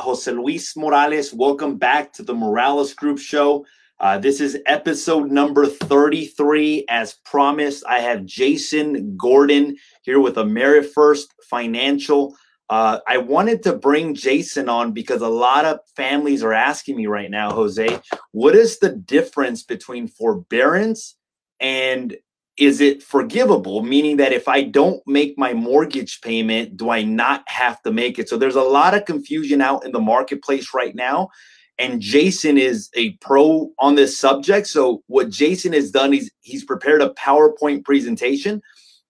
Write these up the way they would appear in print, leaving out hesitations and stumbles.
Jose Luis Morales. Welcome back to the Morales Group Show. This is episode number 33. As promised, I have Jason Gordon here with Amerifirst Financial. I wanted to bring Jason on because a lot of families are asking me right now, Jose, what is the difference between forbearance and is it forgivable? Meaning that if I don't make my mortgage payment, do I not have to make it? So there's a lot of confusion out in the marketplace right now. And Jason is a pro on this subject. So what Jason has done, he's prepared a PowerPoint presentation,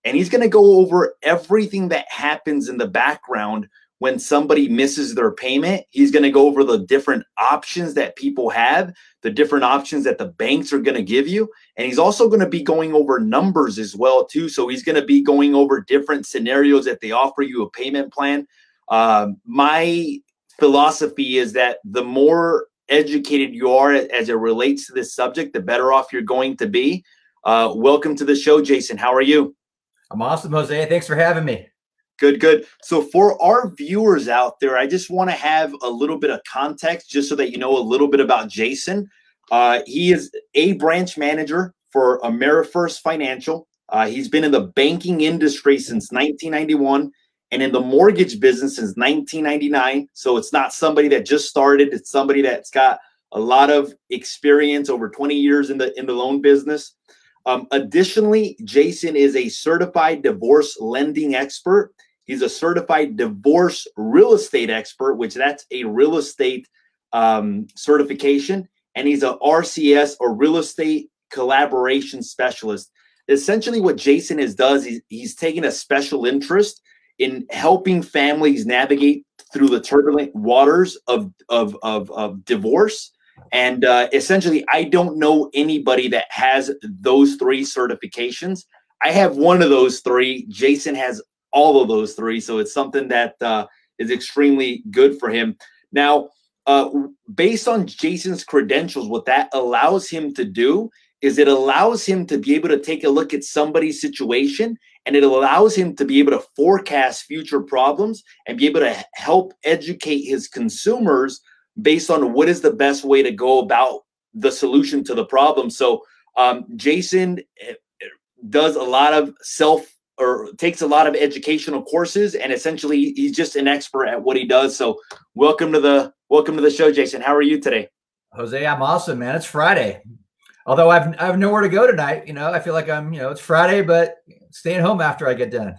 and he's going to go over everything that happens in the background when somebody misses their payment. He's going to go over the different options that people have, the different options that the banks are going to give you. And he's also going to be going over numbers as well, too. So he's going to be going over different scenarios that they offer you a payment plan. My philosophy is that the more educated you are as it relates to this subject, the better off you're going to be. Welcome to the show, Jason. How are you? I'm awesome, Jose. Thanks for having me. Good, good. So for our viewers out there, I just want to have a little bit of context just so that you know a little bit about Jason. He is a branch manager for Amerifirst Financial. He's been in the banking industry since 1991 and in the mortgage business since 1999. So it's not somebody that just started. It's somebody that's got a lot of experience, over 20 years in the loan business. Additionally, Jason is a certified divorce lending expert. He's a certified divorce real estate expert, which that's a real estate certification. And he's a RCS, or real estate collaboration specialist. Essentially what Jason does, he's taken a special interest in helping families navigate through the turbulent waters of divorce. And essentially, I don't know anybody that has those three certifications. I have one of those three. Jason has all of those three. So it's something that is extremely good for him. Now, based on Jason's credentials, what that allows him to do is it allows him to be able to take a look at somebody's situation, and it allows him to be able to forecast future problems and be able to help educate his consumers based on what is the best way to go about the solution to the problem. So Jason does a lot of takes a lot of educational courses, and essentially he's just an expert at what he does. So welcome to the show, Jason. How are you today? Jose, I'm awesome, man. It's Friday. Although I have nowhere to go tonight, I feel like I'm, it's Friday, but staying home after I get done.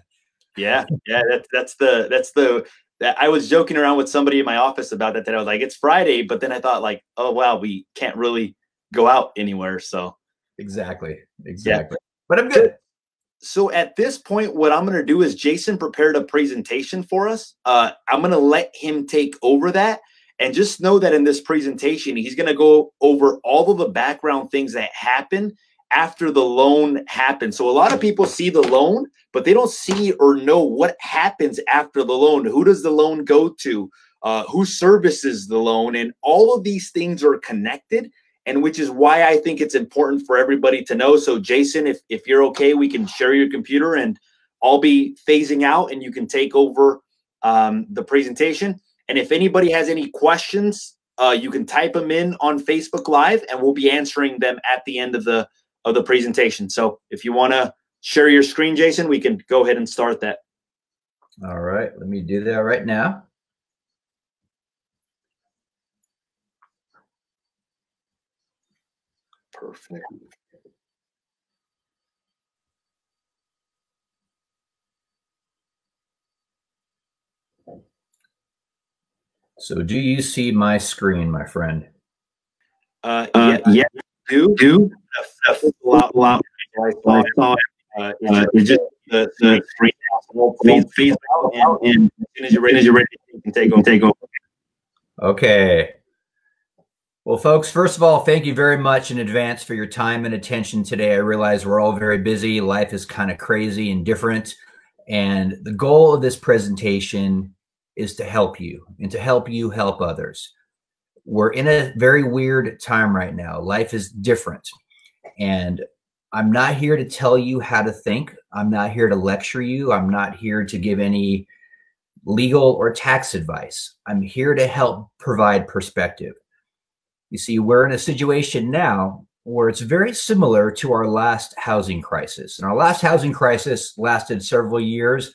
Yeah. I was joking around with somebody in my office about that. That I was like, it's Friday, but then I thought like, oh wow, we can't really go out anywhere. So exactly. Yeah. But I'm good. So at this point, what I'm going to do is Jason prepared a presentation for us. I'm going to let him take over that. And just know that in this presentation, he's going to go over all of the background things that happen after the loan happens. So a lot of people see the loan, but they don't see or know what happens after the loan. Who does the loan go to? Who services the loan? And all of these things are connected, and which is why I think it's important for everybody to know. So Jason, if you're okay, we can share your computer and I'll be phasing out and you can take over the presentation. And if anybody has any questions, you can type them in on Facebook Live, and we'll be answering them at the end of the presentation. So if you want to share your screen, Jason, we can go ahead and start that. All right, let me do that right now. Perfect. So do you see my screen, my friend? Yeah, do. Lot. It's just the screen will phase out, and as soon as you're ready, you can take over. Okay. Well, folks, first of all, thank you very much in advance for your time and attention today. I realize we're all very busy. Life is kind of crazy and different. And the goal of this presentation is to help you and to help you help others. We're in a very weird time right now. Life is different. And I'm not here to tell you how to think. I'm not here to lecture you. I'm not here to give any legal or tax advice. I'm here to help provide perspective. You see, we're in a situation now where it's very similar to our last housing crisis. And our last housing crisis lasted several years.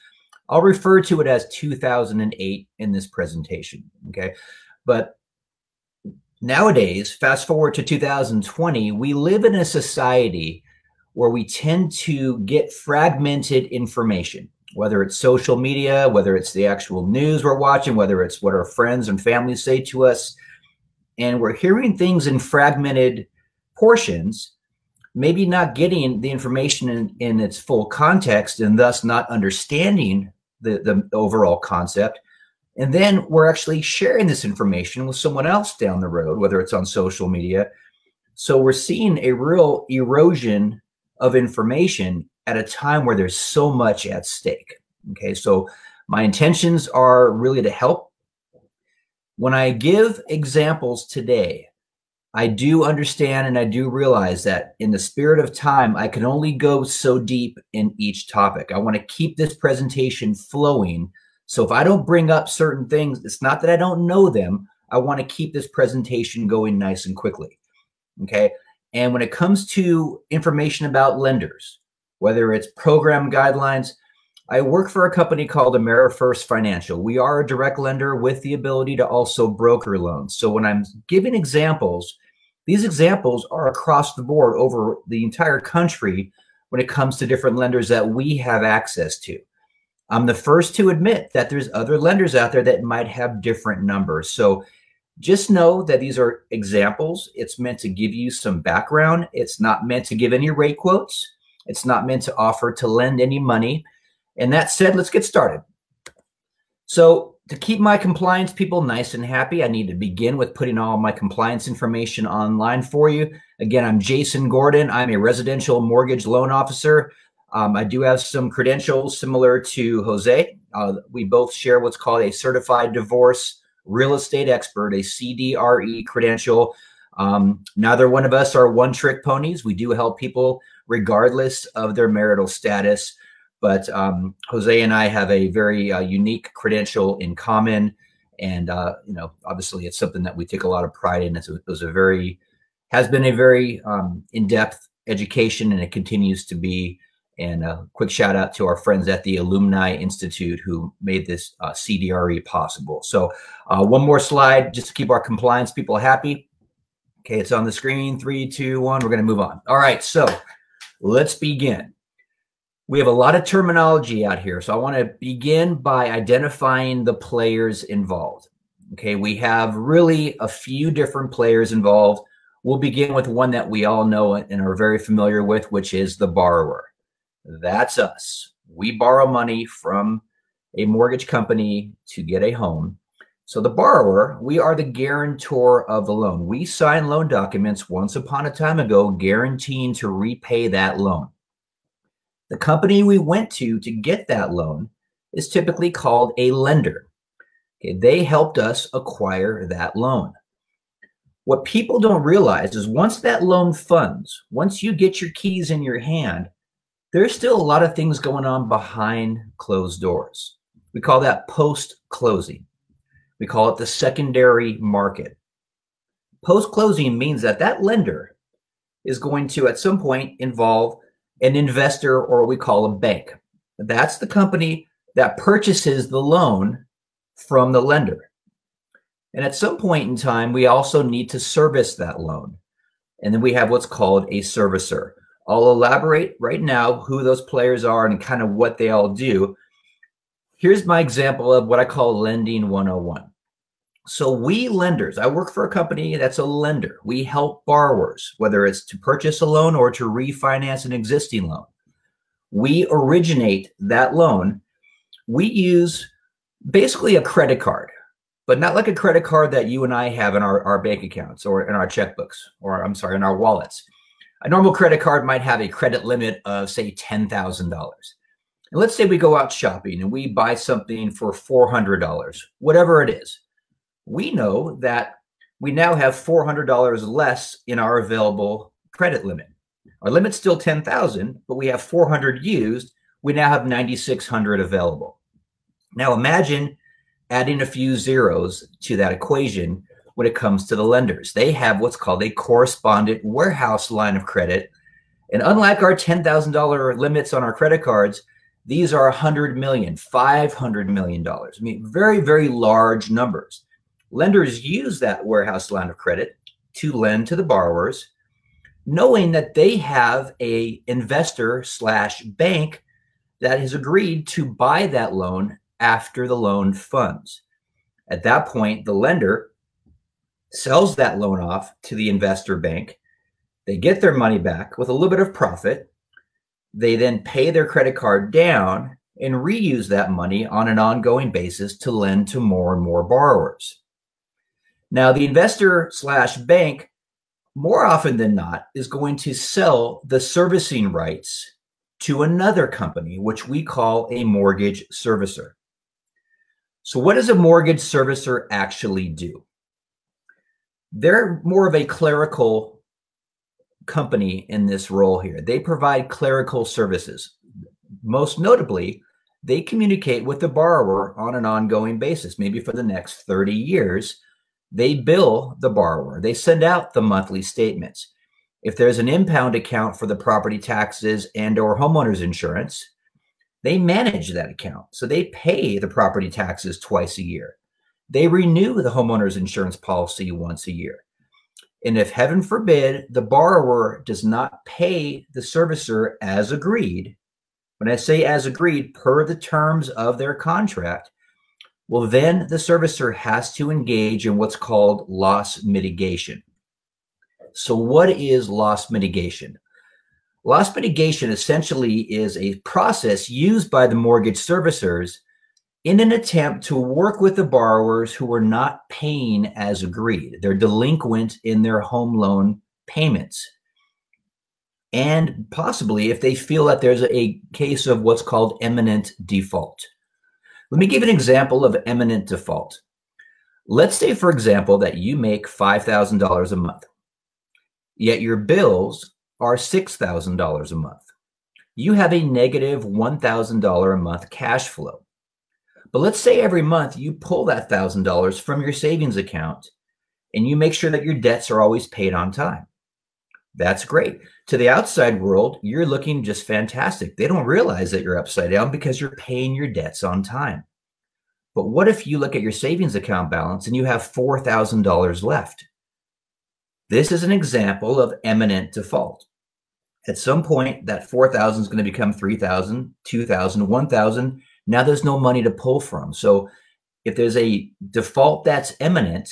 I'll refer to it as 2008 in this presentation, okay? But nowadays, fast forward to 2020, we live in a society where we tend to get fragmented information, whether it's social media, whether it's the actual news we're watching, whether it's what our friends and family say to us. And we're hearing things in fragmented portions, maybe not getting the information in its full context, and thus not understanding the overall concept. And then we're actually sharing this information with someone else down the road, whether it's on social media. So we're seeing a real erosion of information at a time where there's so much at stake. Okay, so my intentions are really to help. When I give examples today, I do understand and I do realize that in the spirit of time, I can only go so deep in each topic. I want to keep this presentation flowing. So if I don't bring up certain things, it's not that I don't know them. I want to keep this presentation going nice and quickly. Okay. And when it comes to information about lenders, whether it's program guidelines, I work for a company called Amerifirst Financial. We are a direct lender with the ability to also broker loans. So when I'm giving examples, these examples are across the board over the entire country when it comes to different lenders that we have access to. I'm the first to admit that there's other lenders out there that might have different numbers. So just know that these are examples. It's meant to give you some background. It's not meant to give any rate quotes. It's not meant to offer to lend any money. And that said, let's get started. So to keep my compliance people nice and happy, I need to begin with putting all my compliance information online for you. Again, I'm Jason Gordon. I'm a residential mortgage loan officer. I do have some credentials similar to Jose. We both share what's called a certified divorce real estate expert, a CDRE credential. Neither one of us are one-trick ponies. We do help people regardless of their marital status. But Jose and I have a very unique credential in common. And, you know, obviously it's something that we take a lot of pride in. Has been a very in-depth education, and it continues to be. And a quick shout out to our friends at the Alumni Institute who made this CDRE possible. So one more slide just to keep our compliance people happy. Okay, it's on the screen. 3, 2, 1. We're going to move on. All right, so let's begin. We have a lot of terminology out here, so I want to begin by identifying the players involved. Okay, we have really a few different players involved. We'll begin with one that we all know and are very familiar with, which is the borrower. That's us. We borrow money from a mortgage company to get a home. So the borrower, we are the guarantor of the loan. We sign loan documents once upon a time ago guaranteeing to repay that loan. The company we went to get that loan is typically called a lender. Okay, they helped us acquire that loan. What people don't realize is once that loan funds, once you get your keys in your hand, there's still a lot of things going on behind closed doors. We call that post-closing. We call it the secondary market. Post-closing means that that lender is going to, at some point, involve an investor, or what we call a bank. That's the company that purchases the loan from the lender. And at some point in time, we also need to service that loan. And then we have what's called a servicer. I'll elaborate right now who those players are and kind of what they all do. Here's my example of what I call lending 101. So we lenders, I work for a company that's a lender. We help borrowers, whether it's to purchase a loan or to refinance an existing loan. We originate that loan. We use basically a credit card, but not like a credit card that you and I have in our bank accounts or in our checkbooks, or I'm sorry, in our wallets. A normal credit card might have a credit limit of, say, $10,000. And let's say we go out shopping and we buy something for $400, whatever it is. We know that we now have $400 less in our available credit limit. Our limit's still $10,000, but we have 400 used. We now have $9,600 available. Now imagine adding a few zeros to that equation when it comes to the lenders. They have what's called a correspondent warehouse line of credit. And unlike our $10,000 limits on our credit cards, these are $100 million, $500 million. I mean, very, very large numbers. Lenders use that warehouse line of credit to lend to the borrowers, knowing that they have a investor/bank that has agreed to buy that loan after the loan funds. At that point, the lender sells that loan off to the investor bank. They get their money back with a little bit of profit. They then pay their credit card down and reuse that money on an ongoing basis to lend to more and more borrowers. Now, the investor/bank, more often than not, is going to sell the servicing rights to another company, which we call a mortgage servicer. So what does a mortgage servicer actually do? They're more of a clerical company in this role here. They provide clerical services. Most notably, they communicate with the borrower on an ongoing basis, maybe for the next 30 years. They bill the borrower. They send out the monthly statements. If there's an impound account for the property taxes and or homeowners insurance, they manage that account. So they pay the property taxes twice a year. They renew the homeowners insurance policy once a year. And if, heaven forbid, the borrower does not pay the servicer as agreed, when I say as agreed, per the terms of their contract, well, then the servicer has to engage in what's called loss mitigation. So what is loss mitigation? Loss mitigation essentially is a process used by the mortgage servicers in an attempt to work with the borrowers who are not paying as agreed. They're delinquent in their home loan payments. And possibly if they feel that there's a case of what's called imminent default. Let me give an example of imminent default. Let's say, for example, that you make $5,000 a month, yet your bills are $6,000 a month. You have a negative $1,000 a month cash flow. But let's say every month you pull that $1,000 from your savings account and you make sure that your debts are always paid on time. That's great. To the outside world, you're looking just fantastic. They don't realize that you're upside down because you're paying your debts on time. But what if you look at your savings account balance and you have $4,000 left? This is an example of imminent default. At some point, that $4,000 is going to become $3,000, $2,000, $1,000. Now there's no money to pull from. So if there's a default that's imminent,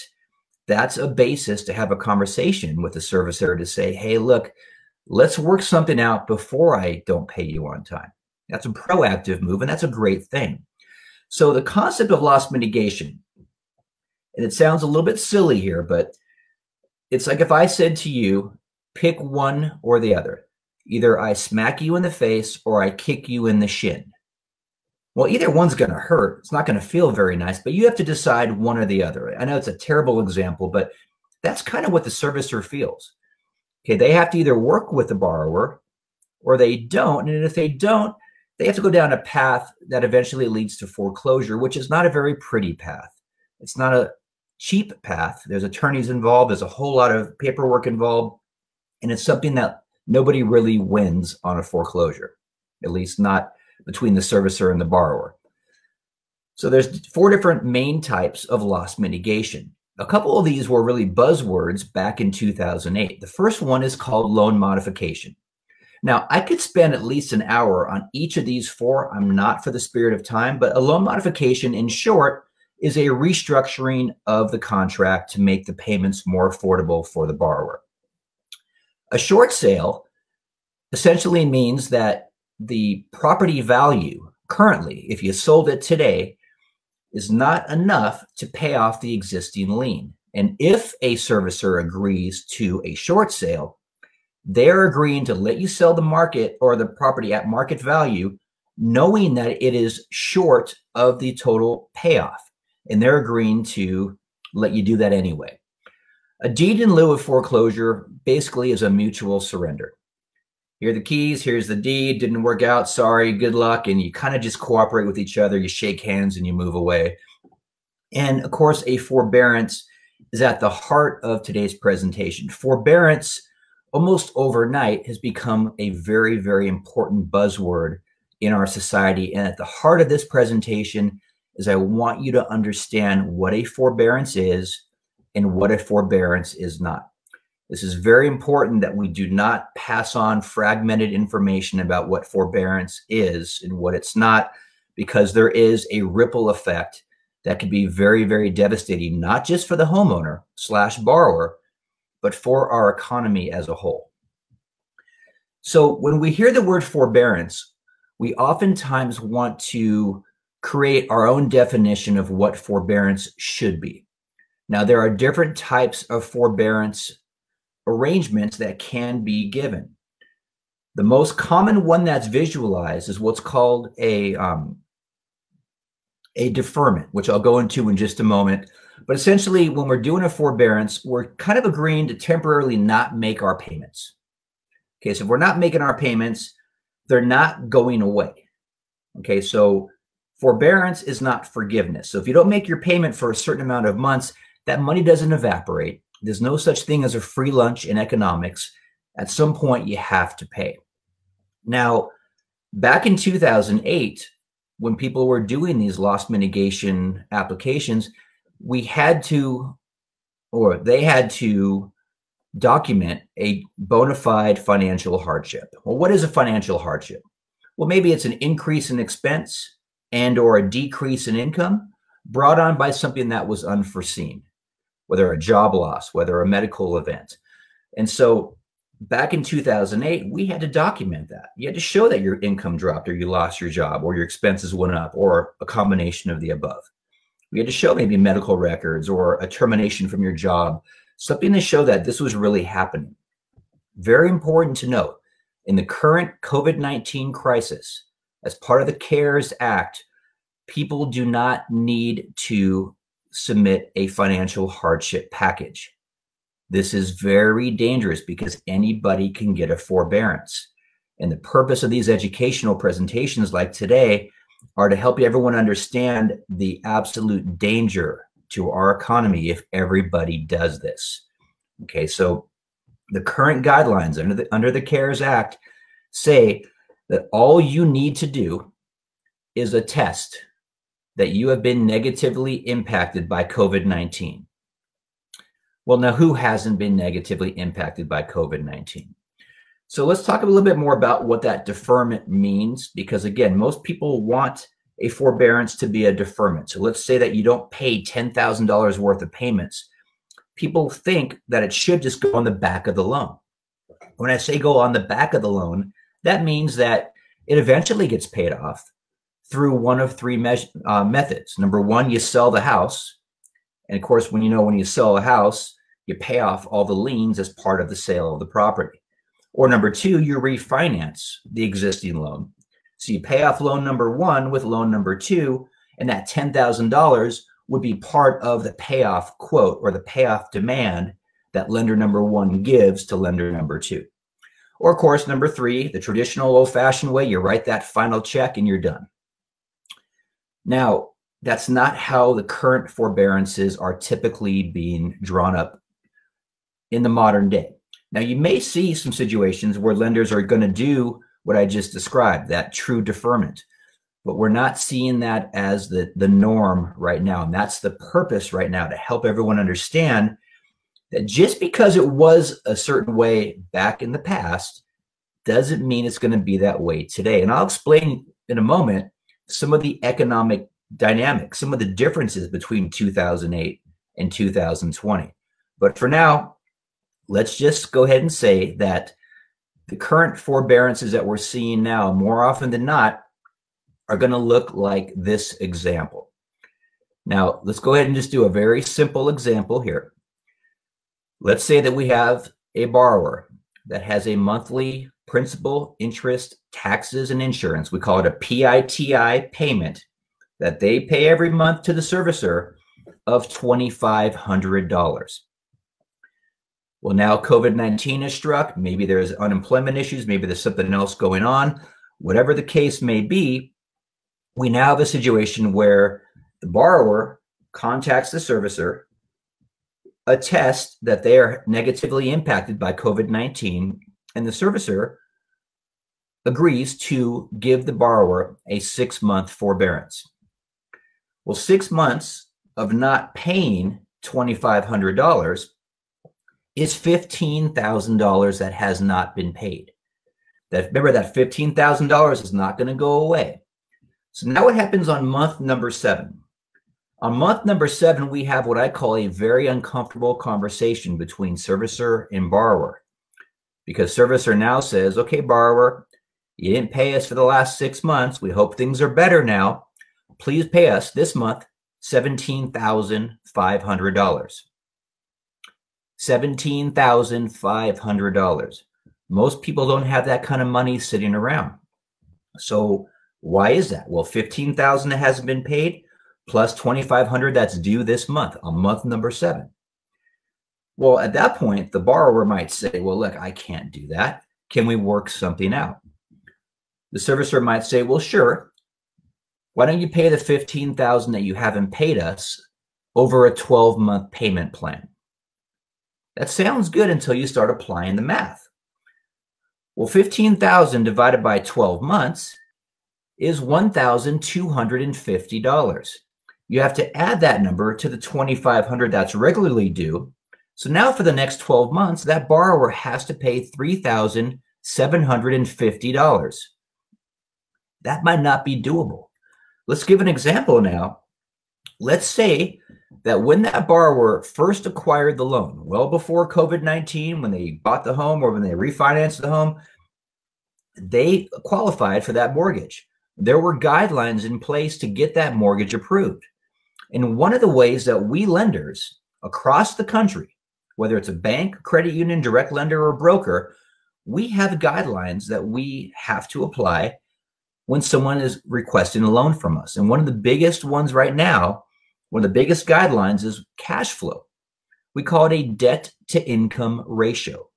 that's a basis to have a conversation with the servicer to say, hey, look, let's work something out before I don't pay you on time. That's a proactive move, and that's a great thing. So the concept of loss mitigation, and it sounds a little bit silly here, but it's like if I said to you, pick one or the other. Either I smack you in the face or I kick you in the shin. Well, either one's going to hurt. It's not going to feel very nice, but you have to decide one or the other. I know it's a terrible example, but that's kind of what the servicer feels. Okay, they have to either work with the borrower or they don't. And if they don't, they have to go down a path that eventually leads to foreclosure, which is not a very pretty path. It's not a cheap path. There's attorneys involved. There's a whole lot of paperwork involved. And it's something that nobody really wins on a foreclosure, at least not between the servicer and the borrower. So there's 4 different main types of loss mitigation. A couple of these were really buzzwords back in 2008. The first one is called loan modification. Now, I could spend at least an hour on each of these 4. I'm not for the spirit of time, but a loan modification, in short, is a restructuring of the contract to make the payments more affordable for the borrower. A short sale essentially means that the property value currently, if you sold it today, is not enough to pay off the existing lien. And if a servicer agrees to a short sale, they're agreeing to let you sell the market or the property at market value, knowing that it is short of the total payoff. And they're agreeing to let you do that anyway. A deed in lieu of foreclosure basically is a mutual surrender. Here are the keys, here's the deed, didn't work out, sorry, good luck, and you kind of just cooperate with each other, you shake hands and you move away. And of course, a forbearance is at the heart of today's presentation. Forbearance, almost overnight, has become a very, very important buzzword in our society. And at the heart of this presentation is I want you to understand what a forbearance is and what a forbearance is not. This is very important that we do not pass on fragmented information about what forbearance is and what it's not, because there is a ripple effect that could be very, very devastating, not just for the homeowner / borrower, but for our economy as a whole. So when we hear the word forbearance, we oftentimes want to create our own definition of what forbearance should be. Now, there are different types of forbearance arrangements that can be given. The most common one that's visualized is what's called a deferment, which I'll go into in just a moment. But essentially, when we're doing a forbearance, we're kind of agreeing to temporarily not make our payments. Okay, so if we're not making our payments, they're not going away. Okay, so forbearance is not forgiveness. So if you don't make your payment for a certain amount of months, that money doesn't evaporate. There's no such thing as a free lunch in economics. At some point, you have to pay. Now, back in 2008, when people were doing these loss mitigation applications, we had to, or they had to document a bona fide financial hardship. Well, what is a financial hardship? Well, maybe it's an increase in expense and or a decrease in income brought on by something that was unforeseen, whether a job loss, whether a medical event. And so back in 2008, we had to document that. You had to show that your income dropped or you lost your job or your expenses went up or a combination of the above. We had to show maybe medical records or a termination from your job, something to show that this was really happening. Very important to note, in the current COVID-19 crisis, as part of the CARES Act, people do not need to submit a financial hardship package. This is very dangerous because anybody can get a forbearance. And the purpose of these educational presentations like today are to help everyone understand the absolute danger to our economy if everybody does this. Okay, so the current guidelines under the CARES Act say that all you need to do is attest that you have been negatively impacted by COVID-19. Well, now who hasn't been negatively impacted by COVID-19? So let's talk a little bit more about what that deferment means, because again, most people want a forbearance to be a deferment. So let's say that you don't pay $10,000 worth of payments. People think that it should just go on the back of the loan. When I say go on the back of the loan, that means that it eventually gets paid off through one of three methods. Number one, you sell the house. And of course, when you sell a house, you pay off all the liens as part of the sale of the property. Or number two, you refinance the existing loan. So you pay off loan number one with loan number two, and that $10,000 would be part of the payoff quote or the payoff demand that lender number one gives to lender number two. Or of course, number three, the traditional old-fashioned way, you write that final check and you're done. Now, that's not how the current forbearances are typically being drawn up in the modern day. Now, you may see some situations where lenders are going to do what I just described, that true deferment, but we're not seeing that as the norm right now. And that's the purpose right now, to help everyone understand that just because it was a certain way back in the past doesn't mean it's going to be that way today. And I'll explain in a moment some of the economic dynamics, some of the differences between 2008 and 2020. But for now, let's just go ahead and say that the current forbearances that we're seeing now, more often than not, are going to look like this example. Now, let's go ahead and just do a very simple example here. Let's say that we have a borrower that has a monthly principal, interest, taxes, and insurance. We call it a PITI payment that they pay every month to the servicer of $2,500. Well, now COVID-19 has struck. Maybe there's unemployment issues. Maybe there's something else going on. Whatever the case may be, we now have a situation where the borrower contacts the servicer, attests that they are negatively impacted by COVID-19, and the servicer agrees to give the borrower a 6-month forbearance. Well, 6 months of not paying $2,500 is $15,000 that has not been paid. Remember, that $15,000 is not going to go away. So now what happens on month number 7? On month number 7, we have what I call a very uncomfortable conversation between servicer and borrower. Because servicer now says, okay, borrower, you didn't pay us for the last 6 months. We hope things are better now. Please pay us this month $17,500. $17,500. Most people don't have that kind of money sitting around. So why is that? Well, $15,000 that hasn't been paid plus $2,500 that's due this month on month number 7. Well, at that point, the borrower might say, well, look, I can't do that. Can we work something out? The servicer might say, well, sure. Why don't you pay the $15,000 that you haven't paid us over a 12-month payment plan? That sounds good until you start applying the math. Well, $15,000 divided by 12 months is $1,250. You have to add that number to the $2,500 that's regularly due. So now for the next 12 months, that borrower has to pay $3,750. That might not be doable. Let's give an example now. Let's say that when that borrower first acquired the loan, well before COVID-19, when they bought the home or when they refinanced the home, they qualified for that mortgage. There were guidelines in place to get that mortgage approved. And one of the ways that we lenders across the country, whether it's a bank, credit union, direct lender, or broker, we have guidelines that we have to apply when someone is requesting a loan from us. And one of the biggest ones right now, one of the biggest guidelines is cash flow. We call it a debt to income ratio.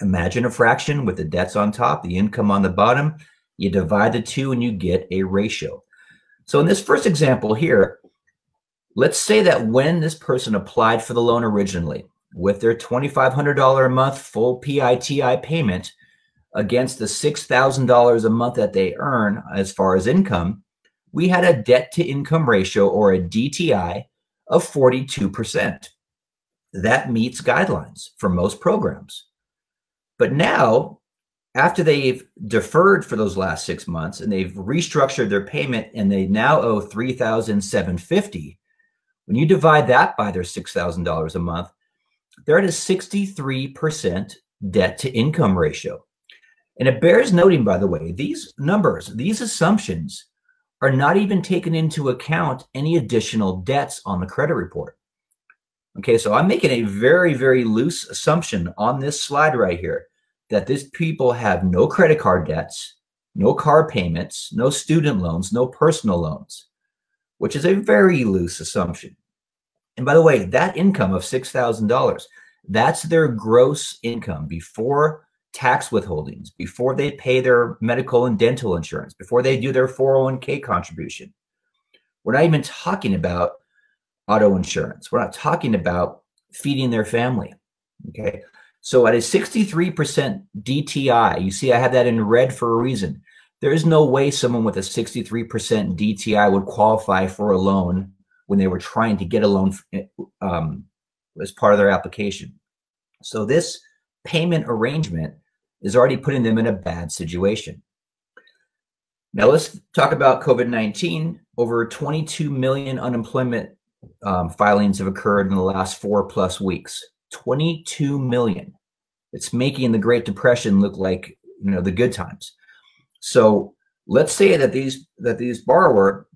Imagine a fraction with the debts on top, the income on the bottom. You divide the two and you get a ratio. So in this first example here, let's say that when this person applied for the loan originally with their $2,500 a month full PITI payment against the $6,000 a month that they earn as far as income, we had a debt to income ratio, or a DTI, of 42%. That meets guidelines for most programs. But now, after they've deferred for those last 6 months and they've restructured their payment and they now owe $3,750, when you divide that by their $6,000 a month, they're at a 63% debt to income ratio. And it bears noting, by the way, these numbers, these assumptions are not even taking into account any additional debts on the credit report. Okay, so I'm making a very, very loose assumption on this slide right here that these people have no credit card debts, no car payments, no student loans, no personal loans, which is a very loose assumption. And by the way, that income of $6,000, that's their gross income before tax withholdings, before they pay their medical and dental insurance, before they do their 401k contribution. We're not even talking about auto insurance. We're not talking about feeding their family. Okay. So at a 63% DTI, you see I have that in red for a reason. There is no way someone with a 63% DTI would qualify for a loan when they were trying to get a loan as part of their application. So this payment arrangement is already putting them in a bad situation. Now let's talk about COVID-19. Over 22 million unemployment filings have occurred in the last 4+ weeks. 22 million. It's making the Great Depression look like, you know, the good times. So let's say that these borrower,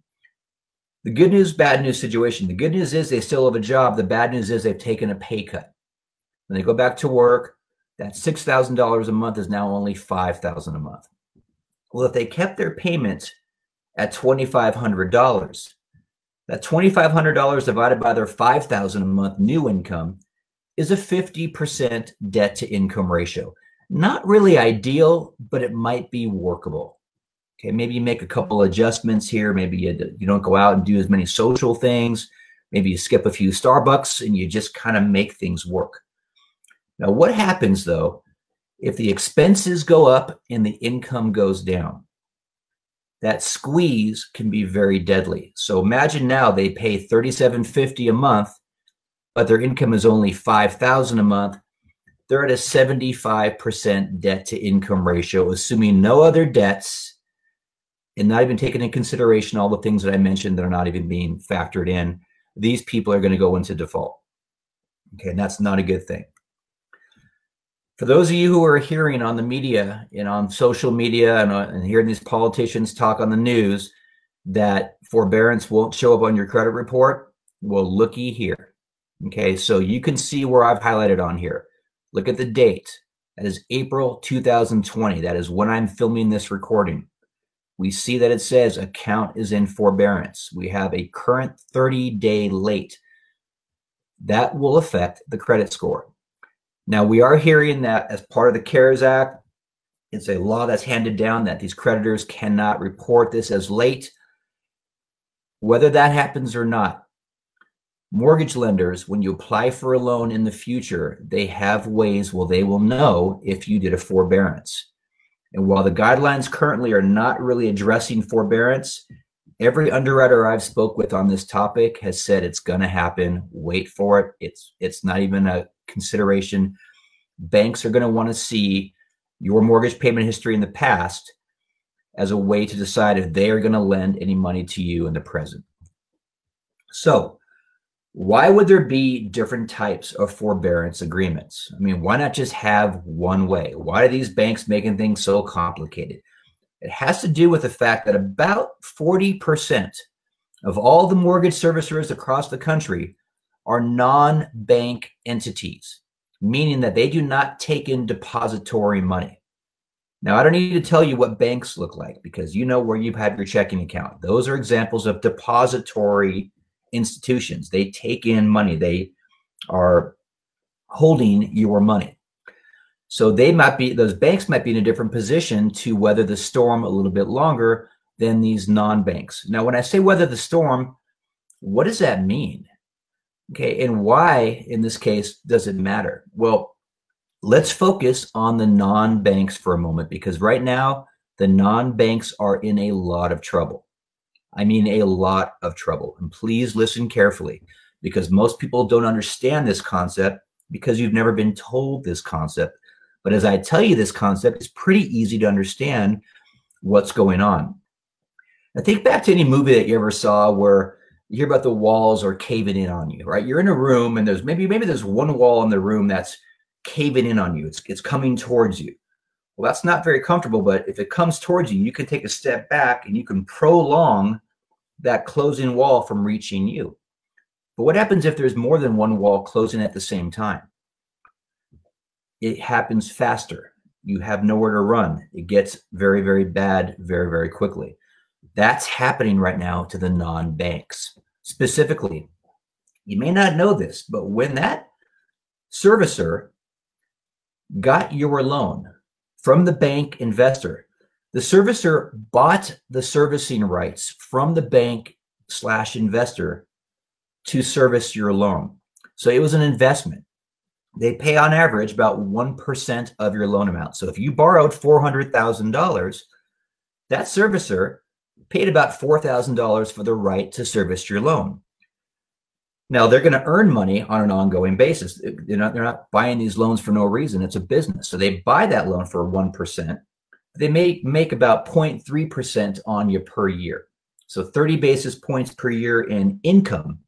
the good news, bad news situation. The good news is they still have a job. The bad news is they've taken a pay cut. When they go back to work, that $6,000 a month is now only $5,000 a month. Well, if they kept their payment at $2,500, that $2,500 divided by their $5,000 a month new income is a 50% debt to income ratio. Not really ideal, but it might be workable. Okay, maybe you make a couple adjustments here. Maybe you don't go out and do as many social things. Maybe you skip a few Starbucks and you just kind of make things work. Now, what happens though, if the expenses go up and the income goes down? That squeeze can be very deadly. So imagine now they pay $37.50 a month, but their income is only $5,000 a month. They're at a 75% debt to income ratio, assuming no other debts and not even taking into consideration all the things that I mentioned that are not even being factored in. These people are going to go into default. Okay, and that's not a good thing. For those of you who are hearing on the media and on social media and hearing these politicians talk on the news that forbearance won't show up on your credit report, well, looky here. Okay, so you can see where I've highlighted on here. Look at the date. That is April 2020. That is when I'm filming this recording. We see that it says account is in forbearance. We have a current 30-day late. That will affect the credit score. Now, we are hearing that as part of the CARES Act, it's a law that's handed down that these creditors cannot report this as late. Whether that happens or not, mortgage lenders, when you apply for a loan in the future, they have ways where they will know if you did a forbearance. And while the guidelines currently are not really addressing forbearance, every underwriter I've spoke with on this topic has said it's going to happen. Wait for it. It's not even a consideration. Banks are going to want to see your mortgage payment history in the past as a way to decide if they are going to lend any money to you in the present. So why would there be different types of forbearance agreements? I mean, why not just have one way? Why are these banks making things so complicated? It has to do with the fact that about 40% of all the mortgage servicers across the country are non-bank entities, meaning that they do not take in depository money. Now, I don't need to tell you what banks look like because you know where you have your checking account. Those are examples of depository institutions. They take in money. They are holding your money. So those banks might be in a different position to weather the storm a little bit longer than these non-banks. Now, when I say weather the storm, what does that mean? Okay, and why, in this case, does it matter? Well, let's focus on the non-banks for a moment, because right now, the non-banks are in a lot of trouble. I mean, a lot of trouble. And please listen carefully, because most people don't understand this concept because you've never been told this concept. But as I tell you this concept, it's pretty easy to understand what's going on. Now, think back to any movie that you ever saw where you hear about the walls are caving in on you, right? You're in a room and there's maybe there's one wall in the room that's caving in on you. It's coming towards you. Well, that's not very comfortable, but if it comes towards you, you can take a step back and you can prolong that closing wall from reaching you. But what happens if there's more than one wall closing at the same time? It happens faster. You have nowhere to run. It gets very, very bad very, very quickly. That's happening right now to the non-banks. Specifically, you may not know this, but when that servicer got your loan from the bank investor, the servicer bought the servicing rights from the bank/investor to service your loan. So it was an investment. They pay on average about 1% of your loan amount. So if you borrowed $400,000, that servicer paid about $4,000 for the right to service your loan. Now, they're going to earn money on an ongoing basis. They're not buying these loans for no reason. It's a business. So they buy that loan for 1%. They may make about 0.3% on you per year. So 30 basis points per year in income.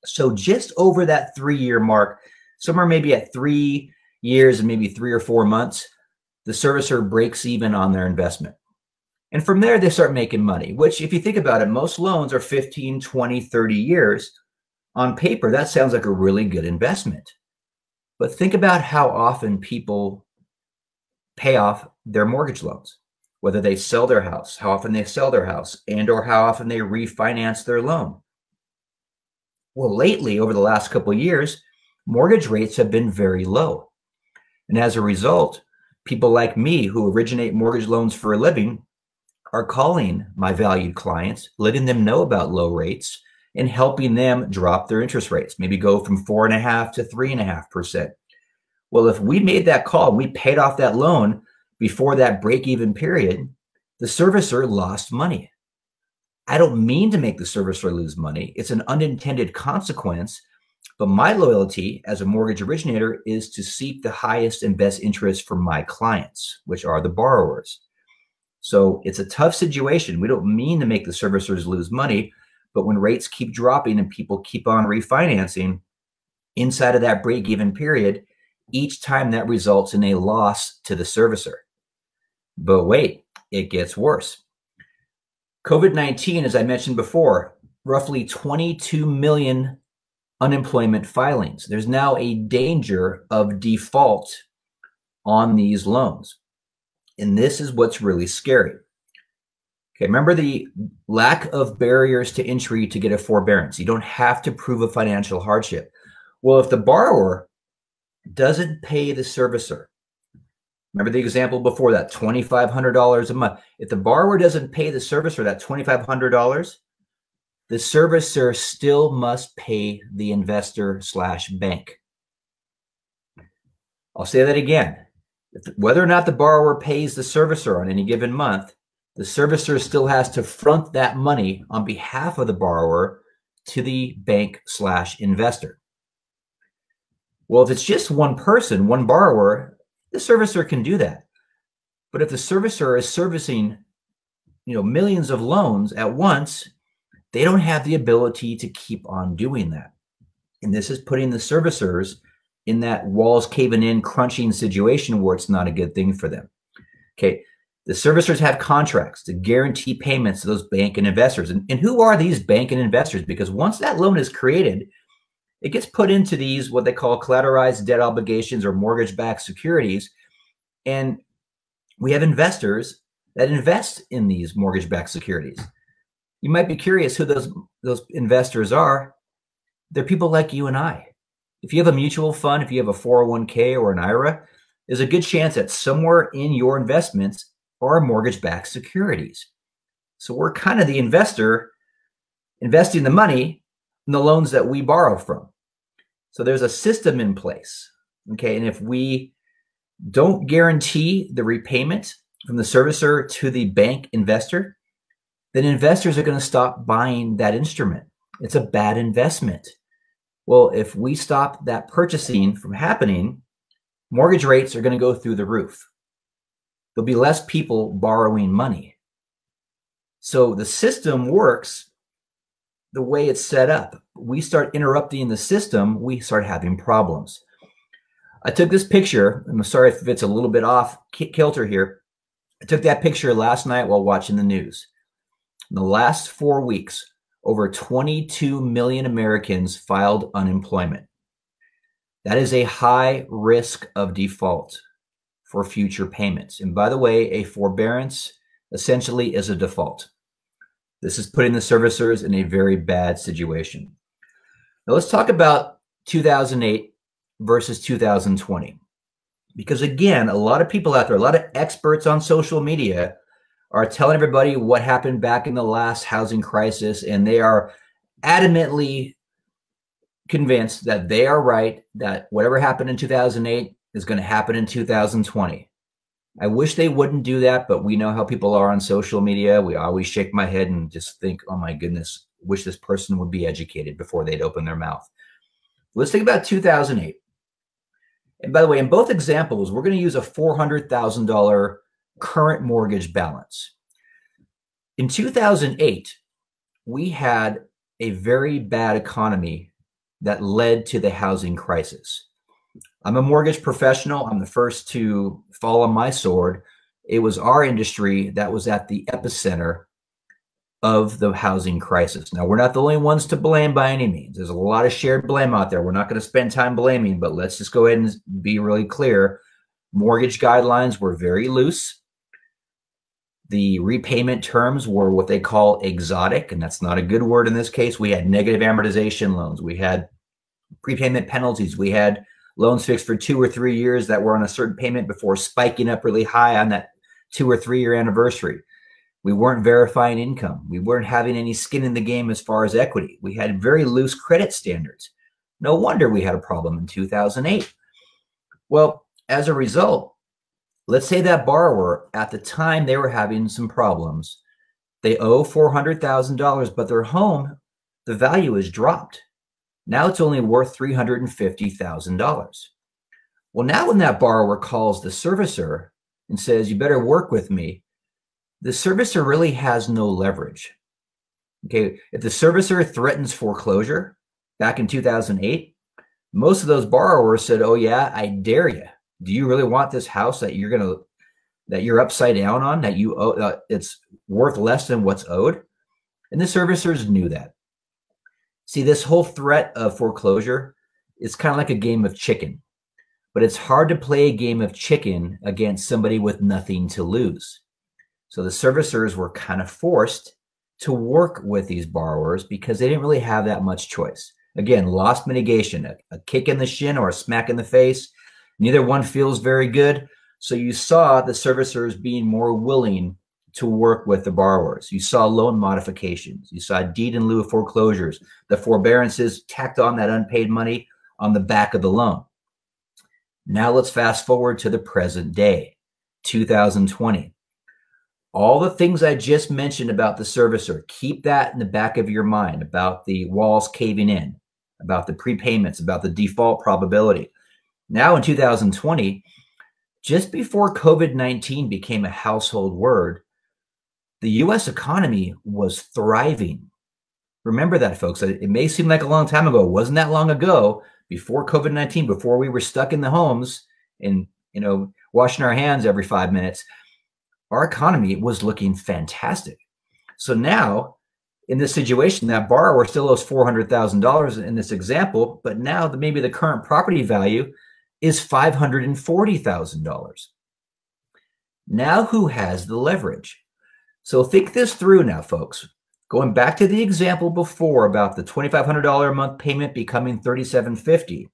So just over that 3-year mark, somewhere maybe at 3 years and maybe 3 or 4 months, the servicer breaks even on their investment. And from there, they start making money, which if you think about it, most loans are 15, 20, 30 years. On paper, that sounds like a really good investment. But think about how often people pay off their mortgage loans, whether they sell their house, how often they sell their house, and or how often they refinance their loan. Well, lately, over the last couple of years, mortgage rates have been very low. And as a result, people like me who originate mortgage loans for a living are calling my valued clients, letting them know about low rates and helping them drop their interest rates, maybe go from 4.5% to 3.5%. Well, if we made that call and we paid off that loan before that break-even period, the servicer lost money. I don't mean to make the servicer lose money. It's an unintended consequence, but my loyalty as a mortgage originator is to seek the highest and best interest for my clients, which are the borrowers. So it's a tough situation. We don't mean to make the servicers lose money, but when rates keep dropping and people keep on refinancing inside of that break-even period, each time that results in a loss to the servicer. But wait, it gets worse. COVID-19, as I mentioned before, roughly 22 million unemployment filings. There's now a danger of default on these loans. And this is what's really scary. Okay, remember the lack of barriers to entry to get a forbearance. You don't have to prove a financial hardship. Well, if the borrower doesn't pay the servicer, remember the example before that, $2,500 a month. If the borrower doesn't pay the servicer that $2,500, the servicer still must pay the investor/bank. I'll say that again. Whether or not the borrower pays the servicer on any given month, the servicer still has to front that money on behalf of the borrower to the bank/investor. Well, if it's just one person, one borrower, the servicer can do that. But if the servicer is servicing, millions of loans at once, they don't have the ability to keep on doing that. And this is putting the servicers in that walls caving in, crunching situation where it's not a good thing for them. Okay, the servicers have contracts to guarantee payments to those bank and investors. And who are these bank and investors? Because once that loan is created, it gets put into these, what they call collateralized debt obligations or mortgage-backed securities. And we have investors that invest in these mortgage-backed securities. You might be curious who those investors are. They're people like you and I. If you have a mutual fund, if you have a 401k or an IRA, there's a good chance that somewhere in your investments are mortgage-backed securities. So we're kind of the investor investing the money in the loans that we borrow from. So there's a system in place, okay? And if we don't guarantee the repayment from the servicer to the bank investor, then investors are going to stop buying that instrument. It's a bad investment. Well, if we stop that purchasing from happening, mortgage rates are going to go through the roof. There'll be less people borrowing money. So the system works the way it's set up. We start interrupting the system, we start having problems. I took this picture. I'm sorry if it's a little bit off kilter here. I took that picture last night while watching the news. In the last 4 weeks, over 22 million Americans filed unemployment. That is a high risk of default for future payments. And by the way, a forbearance essentially is a default. This is putting the servicers in a very bad situation. Now let's talk about 2008 versus 2020. Because again, a lot of people out there, a lot of experts on social media are telling everybody what happened back in the last housing crisis, and they are adamantly convinced that they are right, that whatever happened in 2008 is going to happen in 2020. I wish they wouldn't do that, but we know how people are on social media. We always shake my head and just think, oh my goodness, wish this person would be educated before they'd open their mouth. Let's think about 2008. And by the way, in both examples, we're going to use a $400,000 current mortgage balance. In 2008, we had a very bad economy that led to the housing crisis. I'm a mortgage professional. I'm the first to fall on my sword. It was our industry that was at the epicenter of the housing crisis. Now, we're not the only ones to blame by any means. There's a lot of shared blame out there. We're not going to spend time blaming, but let's just go ahead and be really clear. Mortgage guidelines were very loose. The repayment terms were what they call exotic, and that's not a good word in this case. We had negative amortization loans. We had prepayment penalties. We had loans fixed for 2 or 3 years that were on a certain payment before spiking up really high on that 2 or 3 year anniversary. We weren't verifying income. We weren't having any skin in the game as far as equity. We had very loose credit standards. No wonder we had a problem in 2008. Well, as a result, let's say that borrower, at the time they were having some problems, they owe $400,000, but their home, the value is dropped. Now it's only worth $350,000. Well, now when that borrower calls the servicer and says, you better work with me, the servicer really has no leverage. Okay, if the servicer threatens foreclosure back in 2008, most of those borrowers said, oh yeah, I dare you. Do you really want this house that you're upside down on, that you owe, it's worth less than what's owed? And the servicers knew that. See, this whole threat of foreclosure is kind of like a game of chicken, but it's hard to play a game of chicken against somebody with nothing to lose. So the servicers were kind of forced to work with these borrowers because they didn't really have that much choice. Again, loss mitigation, a kick in the shin or a smack in the face. Neither one feels very good. So you saw the servicers being more willing to work with the borrowers. You saw loan modifications. You saw deed in lieu of foreclosures. The forbearances tacked on that unpaid money on the back of the loan. Now let's fast forward to the present day, 2020. All the things I just mentioned about the servicer, keep that in the back of your mind, about the walls caving in, about the prepayments, about the default probability. Now in 2020, just before COVID-19 became a household word, the U.S. economy was thriving. Remember that, folks. It may seem like a long time ago. It wasn't that long ago, before COVID-19, before we were stuck in the homes and, washing our hands every 5 minutes. Our economy was looking fantastic. So now, in this situation, that borrower still owes $400,000 in this example, but now maybe the current property value is $540,000. Now who has the leverage? So think this through now, folks. Going back to the example before about the $2,500 a month payment becoming $3,750.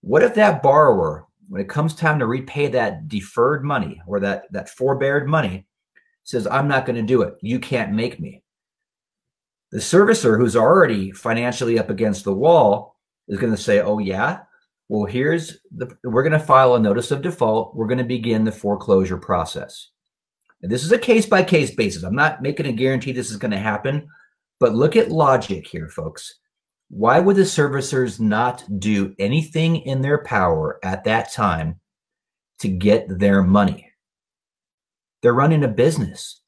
What if that borrower, when it comes time to repay that deferred money or that forbeared money, says, I'm not going to do it. You can't make me. The servicer, who's already financially up against the wall, is going to say, oh yeah, well, we're going to file a notice of default. We're going to begin the foreclosure process. And this is a case-by-case basis. I'm not making a guarantee this is going to happen, but look at logic here, folks. Why would the servicers not do anything in their power at that time to get their money? They're running a business.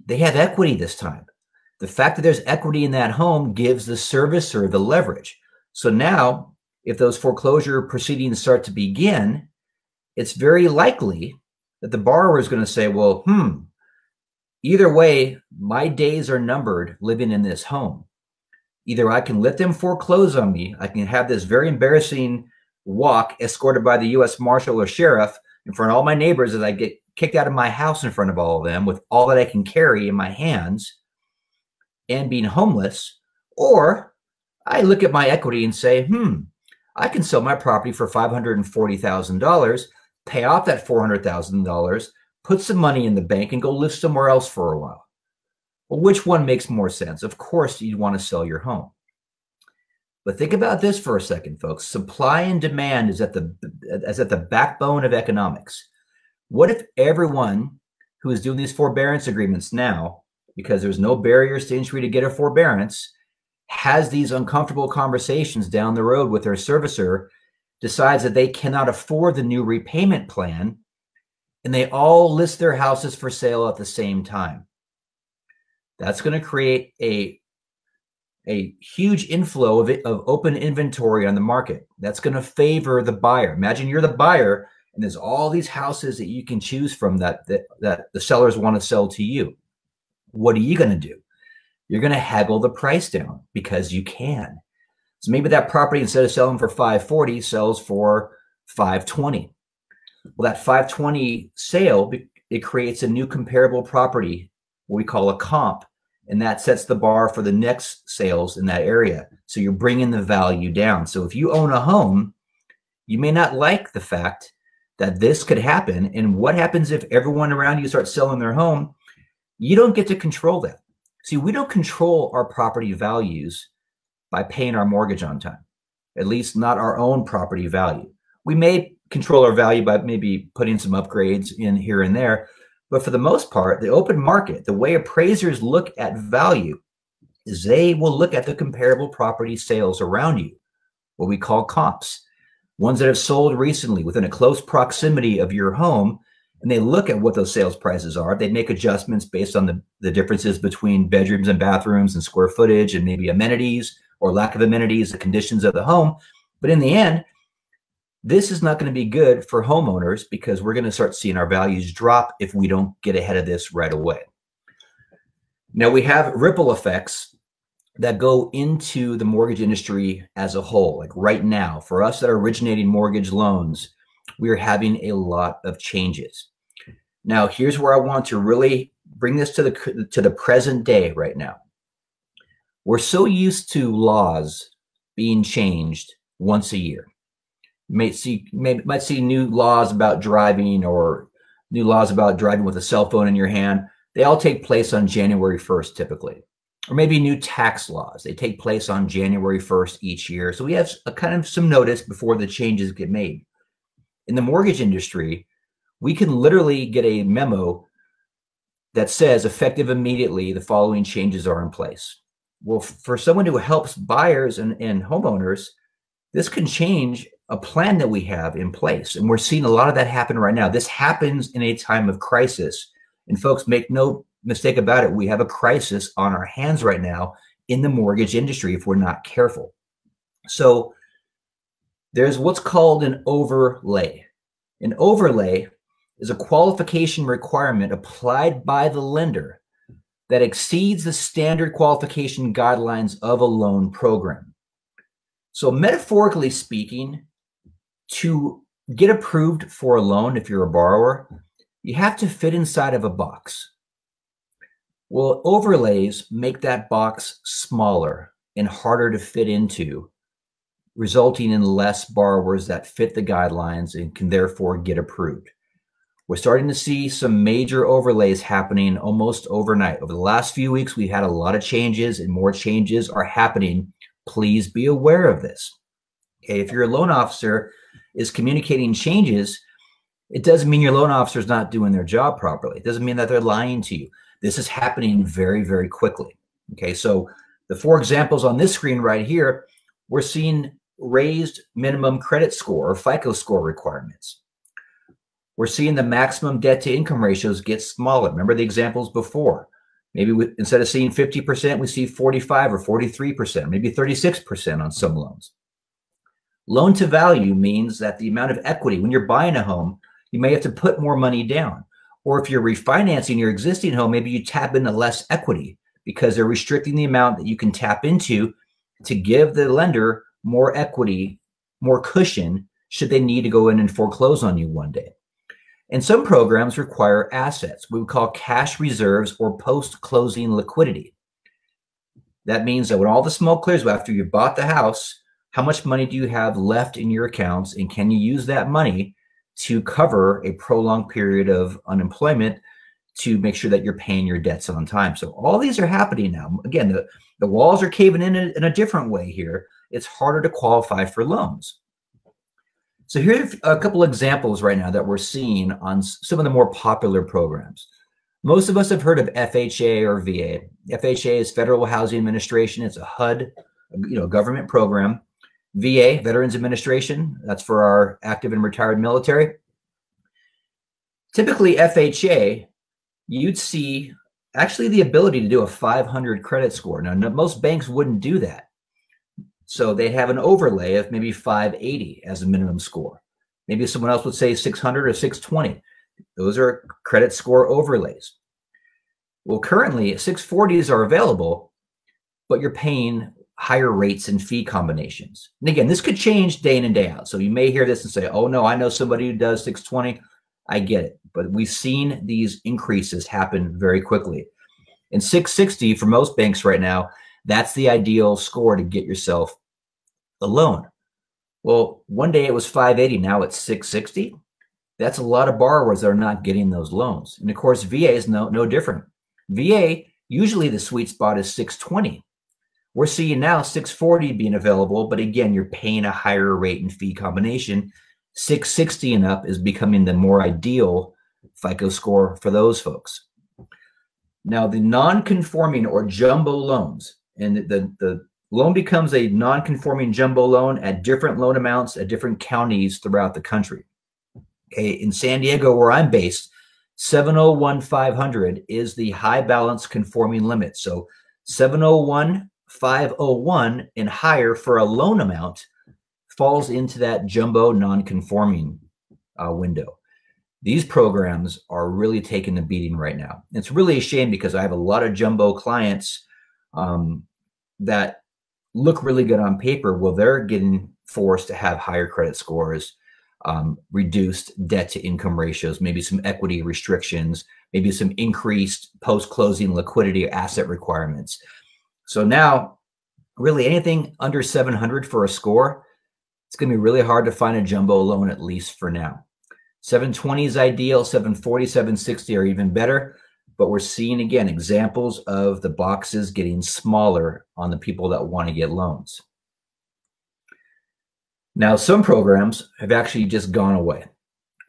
They have equity this time. The fact that there's equity in that home gives the servicer the leverage. So now, if those foreclosure proceedings start to begin, it's very likely that the borrower is going to say, well, either way, my days are numbered living in this home. Either I can let them foreclose on me, I can have this very embarrassing walk escorted by the U.S. Marshal or Sheriff in front of all my neighbors as I get kicked out of my house in front of all of them with all that I can carry in my hands and being homeless, or I look at my equity and say, I can sell my property for $540,000, pay off that $400,000, put some money in the bank and go live somewhere else for a while. Well, which one makes more sense? Of course, you'd want to sell your home. But think about this for a second, folks. Supply and demand is at the backbone of economics. What if everyone who is doing these forbearance agreements now, because there's no barriers to entry to get a forbearance, has these uncomfortable conversations down the road with their servicer, decides that they cannot afford the new repayment plan, and they all list their houses for sale at the same time? That's going to create a huge inflow of open inventory on the market. That's going to favor the buyer. Imagine you're the buyer and there's all these houses that you can choose from that the sellers want to sell to you. What are you going to do? You're going to haggle the price down because you can. So maybe that property, instead of selling for $540, sells for $520. Well, that $520 sale, it creates a new comparable property, what we call a comp, and that sets the bar for the next sales in that area. So you're bringing the value down. So if you own a home, you may not like the fact that this could happen. And what happens if everyone around you starts selling their home? You don't get to control that. See, we don't control our property values by paying our mortgage on time, at least not our own property value. We may control our value by maybe putting some upgrades in here and there, but for the most part, the open market, the way appraisers look at value is they will look at the comparable property sales around you, what we call comps, ones that have sold recently within a close proximity of your home, and they look at what those sales prices are. They make adjustments based on the differences between bedrooms and bathrooms and square footage and maybe amenities or lack of amenities, the conditions of the home. But in the end, this is not going to be good for homeowners because we're going to start seeing our values drop if we don't get ahead of this right away. Now, we have ripple effects that go into the mortgage industry as a whole. Like right now, for us that are originating mortgage loans, we are having a lot of changes. Now, here's where I want to really bring this to the present day right now. We're so used to laws being changed once a year. You might see new laws about driving or new laws about driving with a cell phone in your hand. They all take place on January 1st typically. Or maybe new tax laws. They take place on January 1st each year. So we have a kind of some notice before the changes get made. In the mortgage industry, we can literally get a memo that says effective immediately, the following changes are in place. Well, for someone who helps buyers and homeowners, this can change a plan that we have in place. And we're seeing a lot of that happen right now. This happens in a time of crisis. And folks, make no mistake about it, we have a crisis on our hands right now in the mortgage industry if we're not careful. So there's what's called an overlay. An overlay is a qualification requirement applied by the lender that exceeds the standard qualification guidelines of a loan program. So metaphorically speaking, to get approved for a loan, if you're a borrower, you have to fit inside of a box. Well, overlays make that box smaller and harder to fit into, resulting in less borrowers that fit the guidelines and can therefore get approved. We're starting to see some major overlays happening almost overnight. Over the last few weeks, we've had a lot of changes and more changes are happening. Please be aware of this. Okay, if your loan officer is communicating changes, it doesn't mean your loan officer is not doing their job properly. It doesn't mean that they're lying to you. This is happening very, very quickly. Okay, so the 4 examples on this screen right here, we're seeing raised minimum credit score or FICO score requirements. We're seeing the maximum debt to income ratios get smaller. Remember the examples before. Maybe instead of seeing 50%, we see 45 or 43%, maybe 36% on some loans. Loan to value means that the amount of equity, when you're buying a home, you may have to put more money down. Or if you're refinancing your existing home, maybe you tap into less equity because they're restricting the amount that you can tap into to give the lender more equity, more cushion, should they need to go in and foreclose on you one day. And some programs require assets, we would call cash reserves or post-closing liquidity. That means that when all the smoke clears after you've bought the house, how much money do you have left in your accounts, and can you use that money to cover a prolonged period of unemployment to make sure that you're paying your debts on time? So all these are happening now. Again, the walls are caving in a different way here. It's harder to qualify for loans. So here's a couple examples right now that we're seeing on some of the more popular programs. Most of us have heard of FHA or VA. FHA is Federal Housing Administration. It's a HUD, government program. VA, Veterans Administration, that's for our active and retired military. Typically FHA, you'd see actually the ability to do a 500 credit score. Now, most banks wouldn't do that. So they have an overlay of maybe 580 as a minimum score. Maybe someone else would say 600 or 620. Those are credit score overlays. Well, currently 640s are available, but you're paying higher rates and fee combinations. And again, this could change day in and day out. So you may hear this and say, oh no, I know somebody who does 620. I get it. But we've seen these increases happen very quickly. And 660 for most banks right now, that's the ideal score to get yourself a loan. Well, one day it was 580, now it's 660. That's a lot of borrowers that are not getting those loans. And of course, VA is no different. VA, usually the sweet spot is 620. We're seeing now 640 being available, but again, you're paying a higher rate and fee combination. 660 and up is becoming the more ideal FICO score for those folks. Now, the non-conforming or jumbo loans, and the loan becomes a non-conforming jumbo loan at different loan amounts at different counties throughout the country. Okay, in San Diego, where I'm based, 701,500 is the high balance conforming limit. So 701,501 and higher for a loan amount falls into that jumbo non-conforming window. These programs are really taking the beating right now. It's really a shame because I have a lot of jumbo clients that look really good on paper. Well, they're getting forced to have higher credit scores, reduced debt to income ratios, maybe some equity restrictions, maybe some increased post-closing liquidity asset requirements. So now really anything under 700 for a score, it's going to be really hard to find a jumbo loan, at least for now. 720 is ideal, 740, 760 are even better, but we're seeing again examples of the boxes getting smaller on the people that want to get loans. Now, some programs have actually just gone away,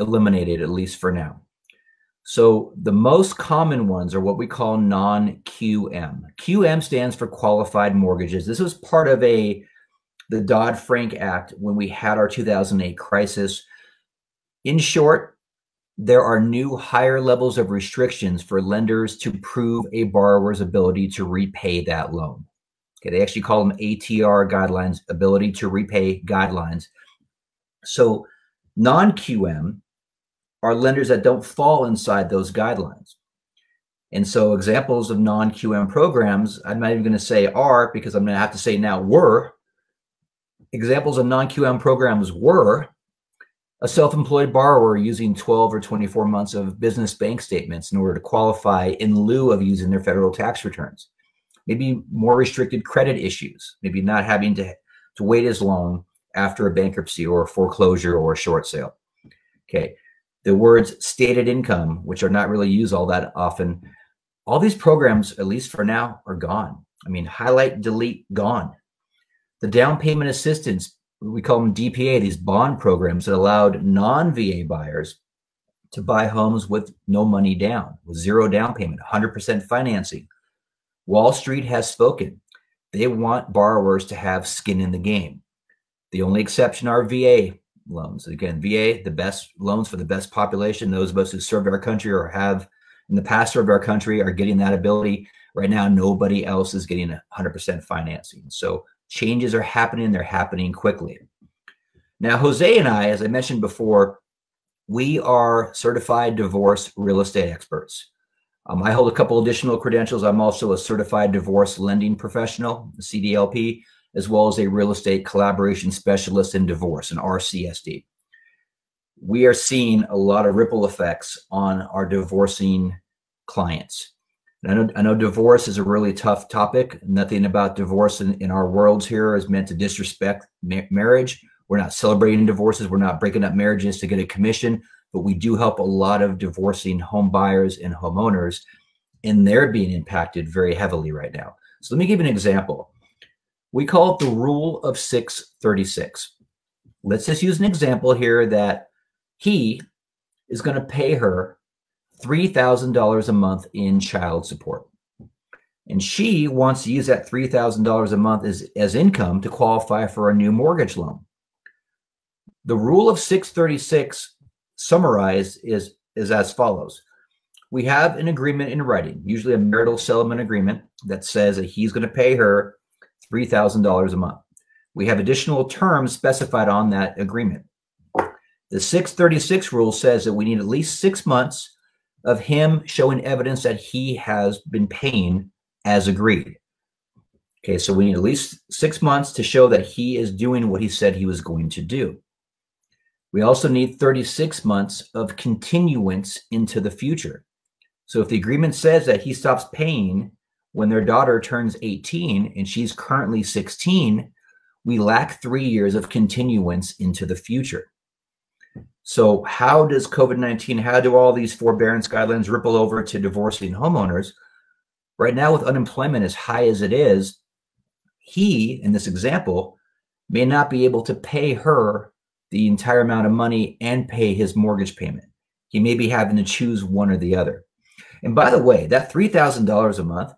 eliminated, at least for now. So the most common ones are what we call non-QM. QM stands for qualified mortgages. This was part of the Dodd-Frank Act when we had our 2008 crisis. In short, there are new higher levels of restrictions for lenders to prove a borrower's ability to repay that loan. Okay, they actually call them ATR guidelines, ability to repay guidelines. So non-QM are lenders that don't fall inside those guidelines. And so examples of non-QM programs, I'm not even going to say are, because I'm going to have to say now were. Examples of non-QM programs were a self-employed borrower using 12 or 24 months of business bank statements in order to qualify in lieu of using their federal tax returns. Maybe more restricted credit issues, maybe not having to wait as long after a bankruptcy or a foreclosure or a short sale. Okay, the words stated income, which are not really used all that often, all these programs, at least for now, are gone. I mean, highlight, delete, gone. The down payment assistance, we call them DPA, these bond programs that allowed non-VA buyers to buy homes with no money down, with zero down payment, 100% financing. Wall Street has spoken. They want borrowers to have skin in the game. The only exception are VA loans. Again, VA, the best loans for the best population. Those of us who served our country or have in the past served our country are getting that ability. Right now, nobody else is getting 100% financing. So changes are happening. They're happening quickly. Now, Jose and I, as I mentioned before, we are certified divorce real estate experts. I hold a couple additional credentials. I'm also a certified divorce lending professional, a CDLP, as well as a real estate collaboration specialist in divorce, an RCSD. We are seeing a lot of ripple effects on our divorcing clients. And I know divorce is a really tough topic. Nothing about divorce in our worlds here is meant to disrespect marriage. We're not celebrating divorces. We're not breaking up marriages to get a commission, but we do help a lot of divorcing home buyers and homeowners, and they're being impacted very heavily right now. So let me give you an example. We call it the rule of 636. Let's just use an example here that he is going to pay her $3,000 a month in child support. And she wants to use that $3,000 a month as income to qualify for a new mortgage loan. The rule of 636 summarized is as follows. We have an agreement in writing, usually a marital settlement agreement that says that he's going to pay her $3,000 a month. We have additional terms specified on that agreement. The 636 rule says that we need at least 6 months of him showing evidence that he has been paying as agreed. Okay, so we need at least 6 months to show that he is doing what he said he was going to do. We also need 36 months of continuance into the future. So if the agreement says that he stops paying when their daughter turns 18 and she's currently 16, we lack 3 years of continuance into the future. So how does COVID-19, how do all these forbearance guidelines ripple over to divorcing homeowners? Right now, with unemployment as high as it is, he, in this example, may not be able to pay her the entire amount of money and pay his mortgage payment. He may be having to choose one or the other. And by the way, that $3,000 a month,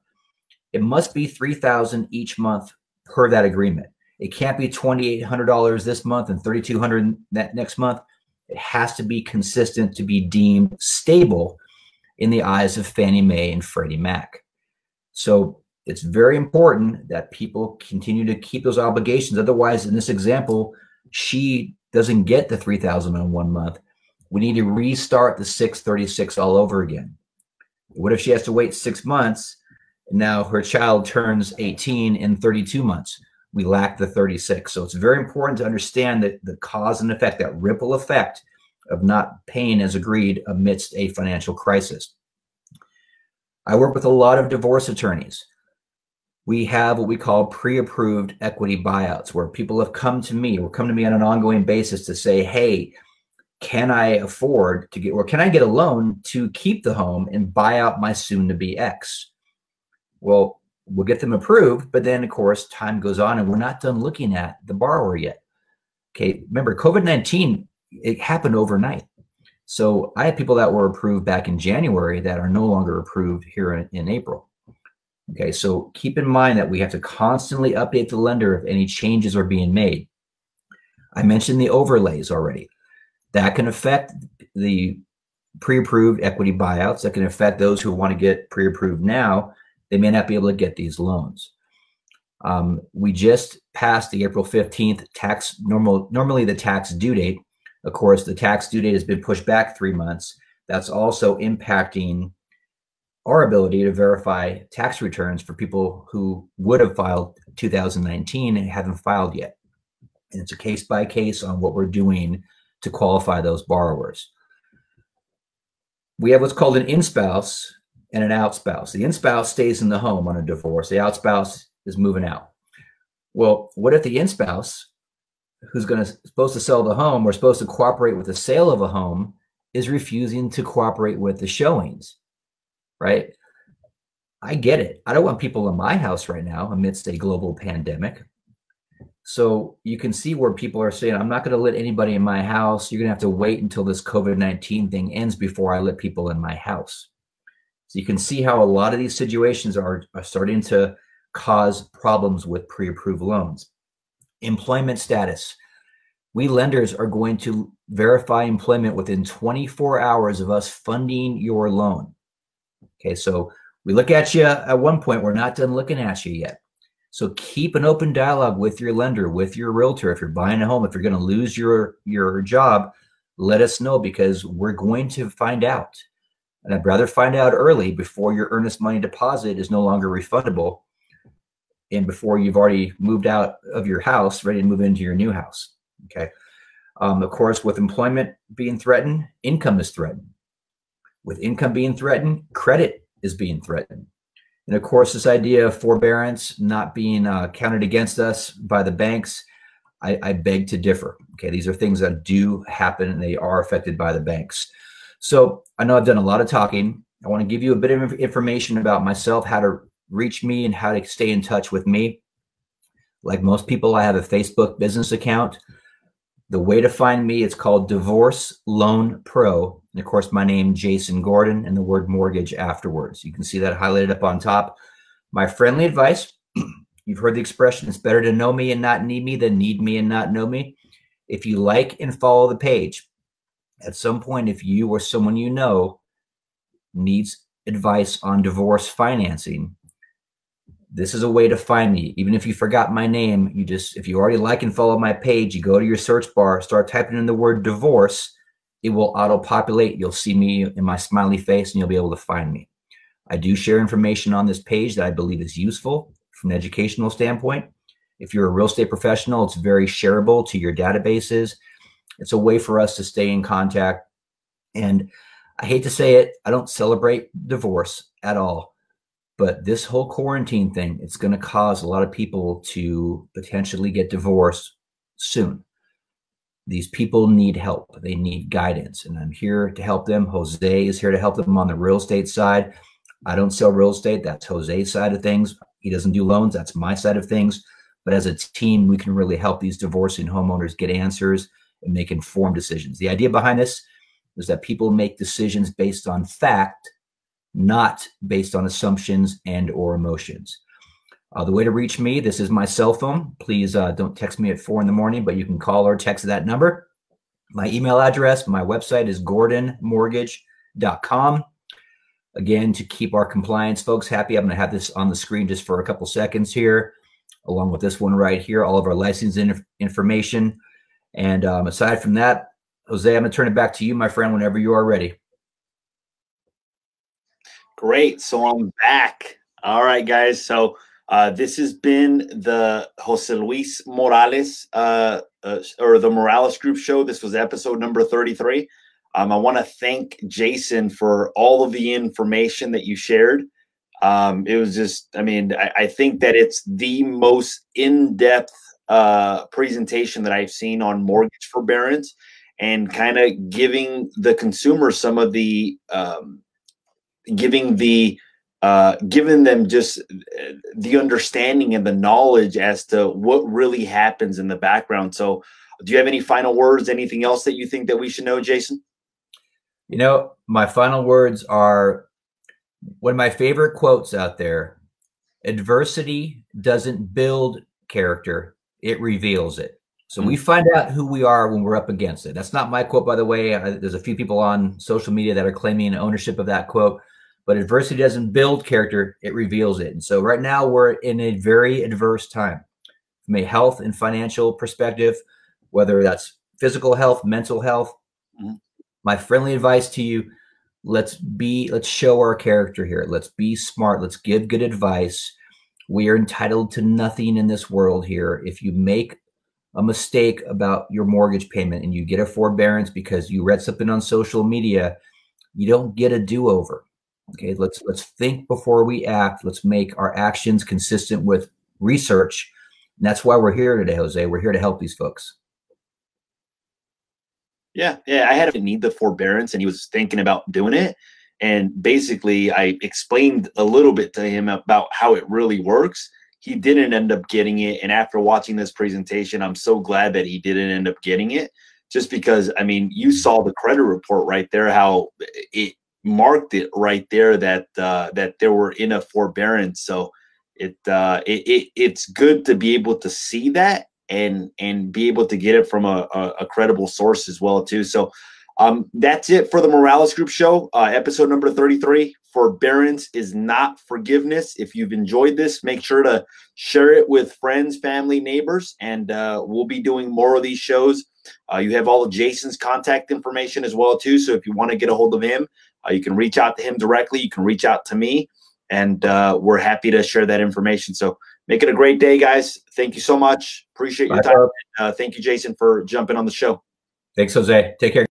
it must be $3,000 each month per that agreement. It can't be $2,800 this month and $3,200 that next month. It has to be consistent to be deemed stable in the eyes of Fannie Mae and Freddie Mac. So it's very important that people continue to keep those obligations. Otherwise, in this example, she doesn't get the $3,000 in 1 month. We need to restart the 636 all over again. What if she has to wait 6 months? And now her child turns 18 in 32 months. We lack the 36. So it's very important to understand that the cause and effect, that ripple effect of not paying as agreed amidst a financial crisis. I work with a lot of divorce attorneys. We have what we call pre-approved equity buyouts, where people have come to me or come to me on an ongoing basis to say, hey, can I afford to get, or can I get a loan to keep the home and buy out my soon-to-be ex? Well, we'll get them approved, but then, of course, time goes on and we're not done looking at the borrower yet. Okay, remember, COVID-19, it happened overnight. So I have people that were approved back in January that are no longer approved here in April. Okay, so keep in mind that we have to constantly update the lender if any changes are being made. I mentioned the overlays already. That can affect the pre-approved equity buyouts. That can affect those who want to get pre-approved now. They may not be able to get these loans. We just passed the April 15th tax, normally the tax due date. Of course, the tax due date has been pushed back 3 months. That's also impacting our ability to verify tax returns for people who would have filed 2019 and haven't filed yet. And it's a case by case on what we're doing to qualify those borrowers. We have what's called an in-spouse and an out-spouse. The in-spouse stays in the home on a divorce. The out-spouse is moving out. Well, what if the in-spouse, who's supposed to sell the home or supposed to cooperate with the sale of a home, is refusing to cooperate with the showings, right? I get it. I don't want people in my house right now amidst a global pandemic. So you can see where people are saying, I'm not going to let anybody in my house. You're going to have to wait until this COVID-19 thing ends before I let people in my house. So you can see how a lot of these situations are starting to cause problems with pre-approved loans. Employment status. We lenders are going to verify employment within 24 hours of us funding your loan. Okay, so we look at you at one point, we're not done looking at you yet. So keep an open dialogue with your lender, with your realtor. If you're buying a home, if you're going to lose your job, let us know, because we're going to find out. And I'd rather find out early before your earnest money deposit is no longer refundable and before you've already moved out of your house, ready to move into your new house. Okay. Of course, with employment being threatened, income is threatened. With income being threatened, credit is being threatened. And of course, this idea of forbearance not being counted against us by the banks, I beg to differ. Okay, these are things that do happen and they are affected by the banks. So I know I've done a lot of talking. I want to give you a bit of information about myself, how to reach me and how to stay in touch with me. Like most people, I have a Facebook business account. The way to find me, it's called Divorce Loan Pro. And of course, my name, Jason Gordon, and the word mortgage afterwards. You can see that highlighted up on top. My friendly advice, you've heard the expression, it's better to know me and not need me than need me and not know me. If you like and follow the page, at some point, if you or someone you know needs advice on divorce financing, this is a way to find me. Even if you forgot my name, if you already like and follow my page, you go to your search bar, start typing in the word divorce, it will auto-populate. You'll see me in my smiley face and you'll be able to find me. I do share information on this page that I believe is useful from an educational standpoint. If you're a real estate professional, it's very shareable to your databases. It's a way for us to stay in contact. And I hate to say it, I don't celebrate divorce at all. But this whole quarantine thing, it's going to cause a lot of people to potentially get divorced soon. These people need help. They need guidance. And I'm here to help them. Jose is here to help them on the real estate side. I don't sell real estate. That's Jose's side of things. He doesn't do loans. That's my side of things. But as a team, we can really help these divorcing homeowners get answers and make informed decisions. The idea behind this is that people make decisions based on fact, not based on assumptions and or emotions. The way to reach me, this is my cell phone. Please don't text me at 4 in the morning, but you can call or text that number. My email address, my website is gordonmortgage.com. Again, to keep our compliance folks happy, I'm going to have this on the screen just for a couple seconds here, along with this one right here, all of our licensing information. And aside from that, Jose, I'm going to turn it back to you, my friend, whenever you are ready. Great. So I'm back. All right, guys. So this has been the Jose Luis Morales or the Morales Group show. This was episode number 33. I want to thank Jason for all of the information that you shared. It was just, I mean, I think that it's the most in-depth presentation that I've seen on mortgage forbearance and kind of giving the consumer some of the, giving them just the understanding and the knowledge as to what really happens in the background. So do you have any final words, anything else that you think that we should know, Jason? You know, my final words are one of my favorite quotes out there. Adversity doesn't build character, it reveals it. So we find out who we are when we're up against it. That's not my quote, by the way. There's a few people on social media that are claiming ownership of that quote. But adversity doesn't build character, it reveals it. And so right now we're in a very adverse time from a health and financial perspective, whether that's physical health, mental health. My friendly advice to you, let's show our character here. Let's be smart. Let's give good advice. We are entitled to nothing in this world here. If you make a mistake about your mortgage payment and you get a forbearance because you read something on social media, you don't get a do-over. Okay, let's think before we act. Let's make our actions consistent with research. And that's why we're here today, Jose. We're here to help these folks. Yeah, I had to need the forbearance, and he was thinking about doing it. And basically, I explained a little bit to him about how it really works. He didn't end up getting it. And after watching this presentation, I'm so glad that he didn't end up getting it. Just because, I mean, you saw the credit report right there, how it marked it right there that that they were in a forbearance. So it's good to be able to see that and be able to get it from a credible source as well too. So that's it for the Morales Group show, episode number 33. Forbearance is not forgiveness. If you've enjoyed this, make sure to share it with friends, family, neighbors, and we'll be doing more of these shows. You have all of Jason's contact information as well too. So if you want to get a hold of him, you can reach out to him directly. You can reach out to me, and we're happy to share that information. So make it a great day, guys. Thank you so much. Appreciate your time. Thank you, Jason, for jumping on the show. Thanks, Jose. Take care.